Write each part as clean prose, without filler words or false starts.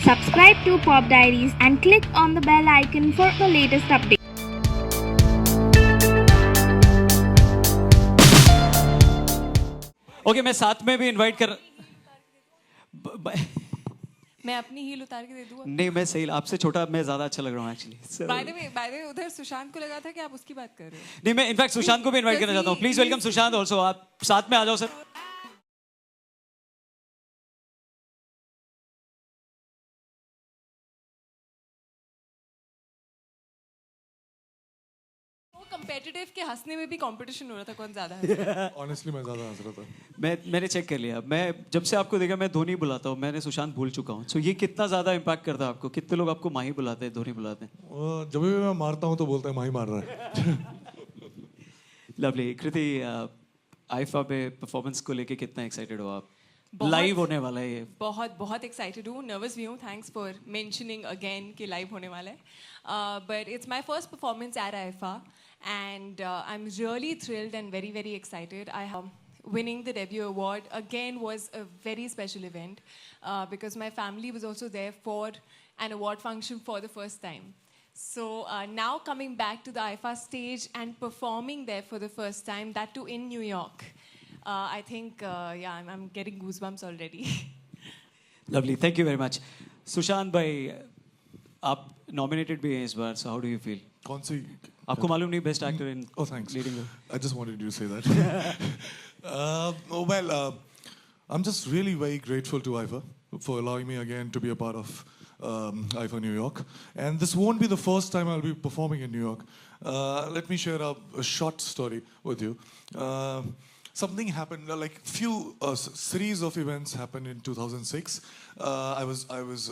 Subscribe to Pop Diaries and click on the bell icon for the latest updates. Okay मैं साथ में भी invite कर मैं अपनी हील उतार के दे दूँ नहीं मैं सही आपसे छोटा मैं ज्यादा अच्छा लग रहा हूँ एक्चुअली बाय द वे उधर सुशांत को लगा था कि आप उसकी बात कर रहे हो नहीं मैं इनफैक्ट सुशांत को भी इनवाइट करना चाहता हूँ प्लीज वेलकम सुशांत ऑल्सो आप साथ में आ जाओ सर कंपेटिटिव के हंसने में भी कंपटीशन हो रहा था कौन ज्यादा हंसा ऑनेस्टली मैं ज्यादा हंस रहा था मैंने चेक कर लिया मैं जब से आपको देखा मैं धोनी बुलाता हूँ मैंने सुशांत भूल चुका हूँ सो ये कितना ज्यादा इम्पैक्ट करता है आपको कितने लोग आपको माही बुलाते हैं धोनी बुलाते हैं जब भी मैं मारता हूँ तो बोलता है माही मार रहा है लवली कृति आईफा पे परफॉर्मेंस को लेके कितना एक्साइटेड हो आप लाइव होने वाला है ये बहुत बहुत एक्साइटेड हूँ नर्वस भी हूँ थैंक्स फॉर मेंशनिंग अगेन कि लाइव होने वाला है but it's my first performance at IIFA and I'm really thrilled and very very excited. Winning the debut award again was a very special event because my family was also there for an award function for the first time. So now coming back to the IFA stage and performing there for the first time, that too in New York, I think yeah, I'm getting goosebumps already. Lovely, thank you very much. Sushant भाई आप nominated भी हैं इस बार, so how do you feel? कौन सी आपको मालूम नहीं best actor in Oh, thanks. Leading I just wanted you to say that. I'm just really very grateful to IFA for allowing me again to be a part of IFA New York. And this won't be the first time I'll be performing in New York. Let me share a short story with you. Something happened, like few series of events happened in 2006. I was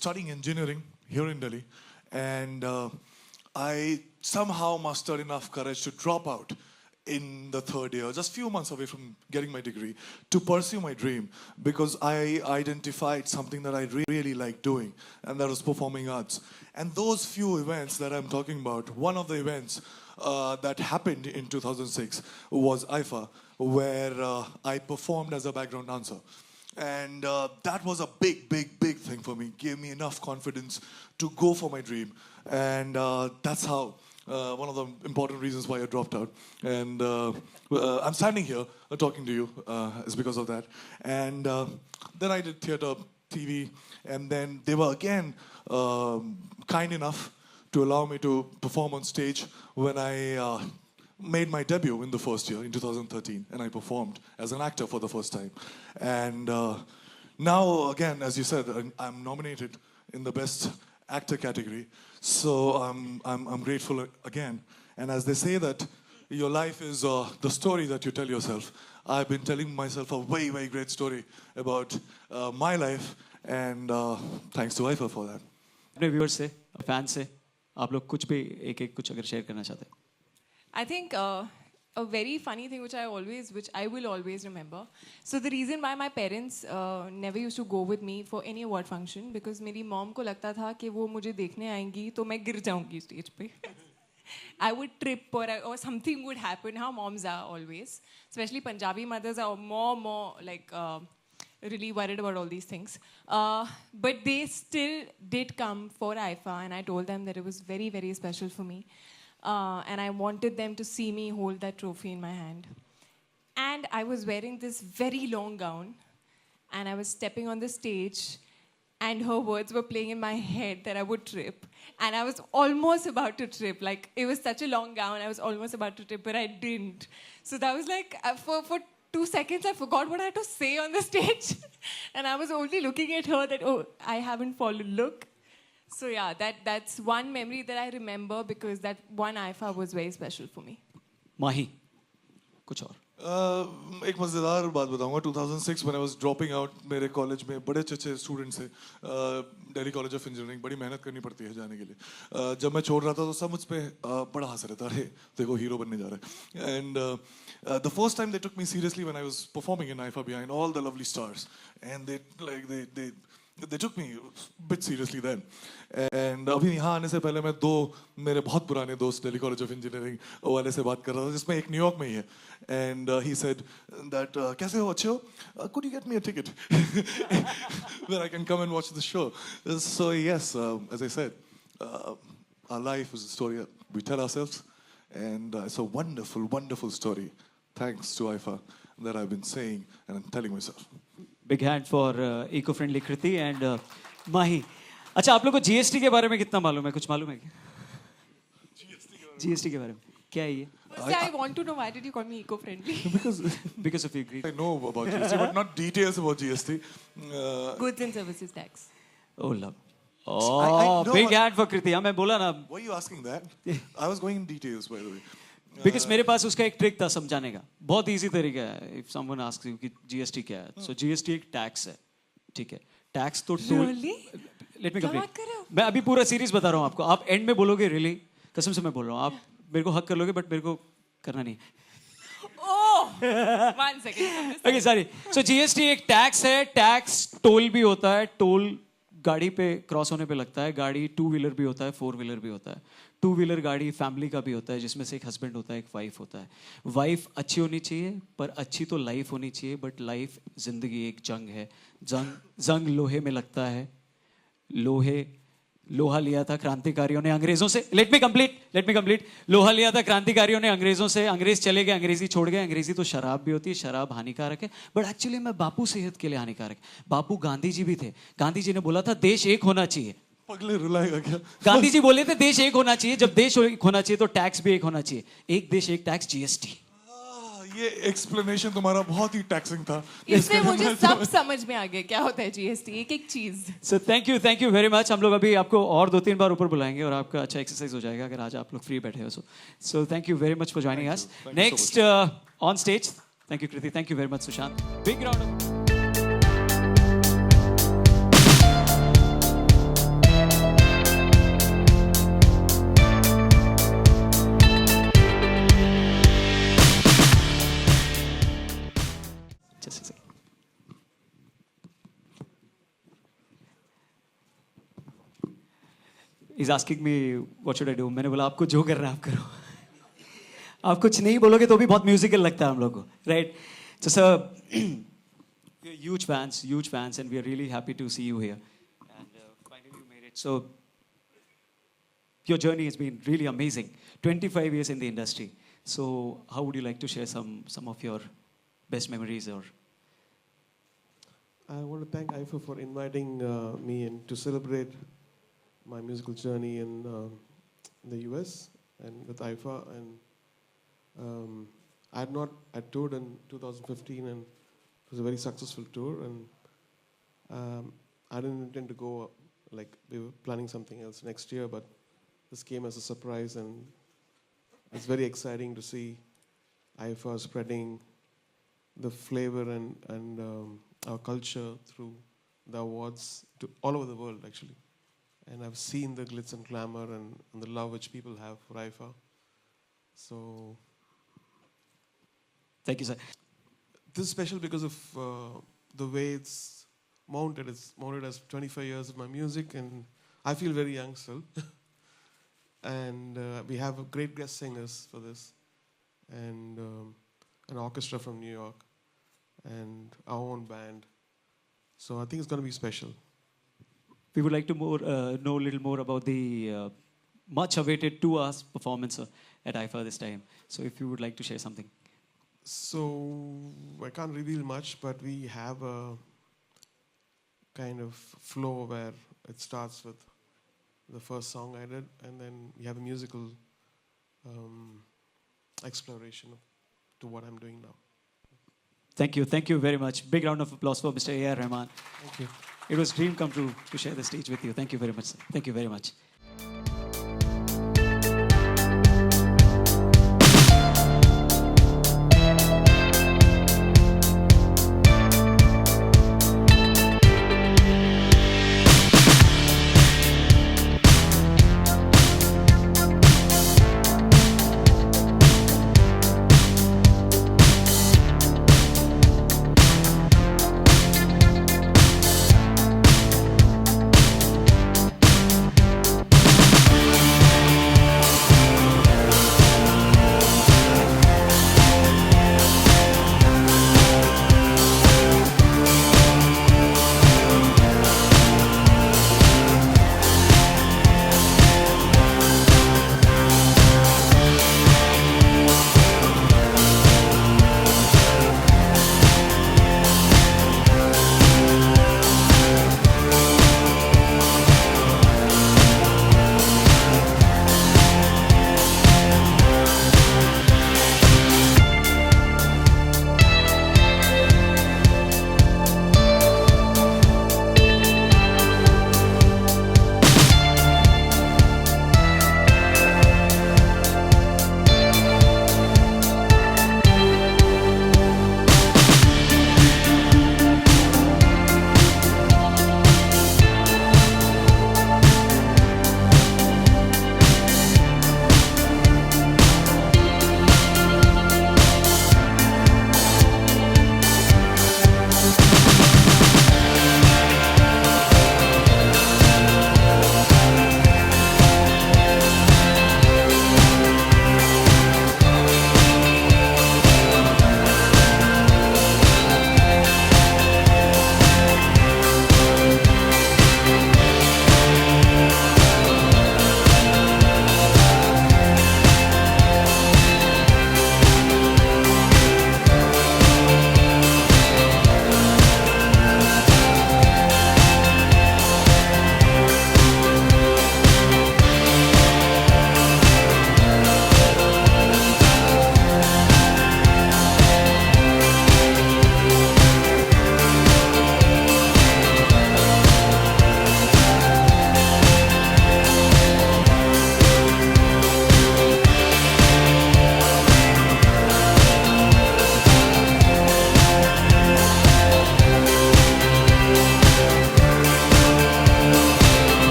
studying engineering here in Delhi, and I somehow mustered enough courage to drop out in the third year, just few months away from getting my degree, to pursue my dream because I identified something that I really like doing, and that was performing arts. And those few events that I'm talking about, one of the events that happened in 2006 was IFA, where I performed as a background dancer. And that was a big thing for me. Gave me enough confidence to go for my dream. And that's how, one of the important reasons why I dropped out. And I'm standing here talking to you is because of that. And then I did theater, TV, and then they were again kind enough to allow me to perform on stage when I made my debut in the first year, in 2013, and I performed as an actor for the first time. And now, again, as you said, I'm nominated in the Best Actor category. So I'm grateful again. And as they say that your life is the story that you tell yourself, I've been telling myself a very great story about my life, and thanks to IFA for that. अपने viewers से fans से आप लोग कुछ भी एक कुछ अगर शेयर करना चाहते हैं I think a very funny thing which I will always remember. So the reason why my parents never used to go with me for any award function because मेरी mom को लगता था कि वो मुझे देखने आएंगी तो मैं गिर जाऊंगी स्टेज पे. I would trip or something would happen. How moms are always, especially Punjabi mothers are more like really worried about all these things. But they still did come for IFA, and I told them that it was very special for me. And I wanted them to see me hold that trophy in my hand. And I was wearing this very long gown, and I was stepping on the stage, and her words were playing in my head that I would trip. And I was almost about to trip. Like, it was such a long gown, I was almost about to trip, but I didn't. So that was like, for 2 seconds, I forgot what I had to say on the stage. And I was only looking at her that, oh, I haven't followed look. So yeah, that's one memory that I remember because that one IFA was very special for me. माही कुछ और एक मज़ेदार बात बताऊंगा 2006 when I was dropping out मेरे college में बड़े अच्छे स्टूडेंट्स थे दिल्ली कॉलेज ऑफ इंजीनियरिंग बड़ी मेहनत करनी पड़ती है जाने के लिए जब मैं छोड़ रहा था तो सब मुझ पे बड़ा हंस रहे थे अरे देखो हीरो बनने जा रहा है and the first time they took me seriously when I was performing in IFA behind all the lovely stars and they took me a bit seriously then. And अभी यहाँ आने से पहले मैं दो मेरे बहुत पुराने दोस्त दिल्ली कॉलेज ऑफ इंजीनियरिंग वाले से बात कर रहा था, जिसमें एक न्यूयॉर्क में ही है. And he said that कैसे हो, अच्छे हो? Could you get me a ticket where I can come and watch the show? So yes, as I said, our life is a story we tell ourselves, and it's a wonderful, wonderful story. Thanks to IFA that I've been saying and I'm telling myself. Big hand for eco friendly Kriti and Mahi. अच्छा, आप लोग को GST के बारे में कितना मालूम है? कुछ मालूम है क्या जीएसटी के बारे में? क्या है ये? Firstly, I want to know why did you call me eco-friendly? Because of you greed. I know about GST, but not details about GST. Goods and services tax. Oh love. I Oh, know big what- hand for कृति. हाँ, मैं बोला ना. Why are you asking that? I was going in details, by the way. Because मेरे पास उसका एक trick था समझाने का. बहुत इजी तरीका है. इफ समवन आस्क्स यू कि जीएसटी क्या है, सो जीएसटी एक टैक्स है. ठीक है, टैक्स तो Really? लेट मी क्या बात कंप्लीट. कर रहे हो? मैं अभी पूरा सीरीज बता रहा हूँ आपको. आप एंड में बोलोगे रियली, कसम से मैं बोल रहा हूँ. आप मेरे को हक कर लोगे, बट मेरे को करना नहीं. Oh! 1 second. Okay sorry. So GST एक टैक्स है. टैक्स टोल भी होता है. टोल गाड़ी पे क्रॉस होने पे लगता है. गाड़ी 2 व्हीलर भी होता है, 4 व्हीलर भी होता है. 2 व्हीलर गाड़ी फैमिली का भी होता है, जिसमें से एक हस्बैंड होता है, एक वाइफ होता है. वाइफ अच्छी होनी चाहिए, पर अच्छी तो लाइफ होनी चाहिए. बट लाइफ जिंदगी एक जंग है. जंग लोहे में लगता है. लोहा लिया था क्रांतिकारियों ने अंग्रेजों से. Let me complete. लोहा लिया था क्रांतिकारियों ने अंग्रेजों से. अंग्रेज चले गए, अंग्रेजी छोड़ गए. अंग्रेजी तो शराब भी होती है, शराब हानिकारक है. बट एक्चुअली में बापू सेहत के लिए हानिकारक है. बापू गांधी जी भी थे. गांधी जी ने बोला था देश एक होना चाहिए. पगले रुलाएगा क्या? गांधी जी बोले थे देश एक होना चाहिए. जब देश एक होना चाहिए तो टैक्स भी एक होना चाहिए. एक देश एक टैक्स, जीएसटी. ये एक्सप्लेनेशन तुम्हारा बहुत ही टैक्सिंग था. इससे मुझे सब समझ में आ गया क्या होता है जीएसटी, एक चीज. So thank you very much. हम लोग अभी आपको और 2-3 बार ऊपर बुलाएंगे और आपका अच्छा एक्सरसाइज हो जाएगा अगर आज आप लोग फ्री बैठे हो. So thank you very much for joining us. Next on stage. Thank you Kriti. Thank you very much Sushant. Big round. Just a second. He's asking me what should I do. मैंने बोला आपको जो करना है आप करो. आप कुछ नहीं बोलोगे तो भी बहुत म्यूजिकल लगता है हम लोग को, right? So sir, we're huge fans, and we are really happy to see you here. And finally you made it. So your journey has been really amazing. 25 years in the industry. So how would you like to share some of your best memories or? I want to thank IFA for inviting me in to celebrate my musical journey in the US and with IFA. And I toured in 2015 and it was a very successful tour. And I didn't intend to go, like we were planning something else next year, but this came as a surprise, and it's very exciting to see IFA spreading the flavor and our culture through the awards to all over the world, actually. And I've seen the glitz and glamour and the love which people have for IFA. So Thank you, sir. this is special because of the way it's mounted. It's mounted as 25 years of my music, and I feel very young still. And we have great guest singers for this, and an orchestra from New York, and our own band. So I think it's going to be special. We would like to know a little more about the much awaited 2 hours performance at IFA this time. So if you would like to share something. So I can't reveal much, but we have a kind of flow where it starts with the first song I did, and then we have a musical exploration to what I'm doing now. Thank you very much. Big round of applause for Mr. A.R. Rahman. Thank you. It was a dream come true to share the stage with you. Thank you very much, sir. Thank you very much.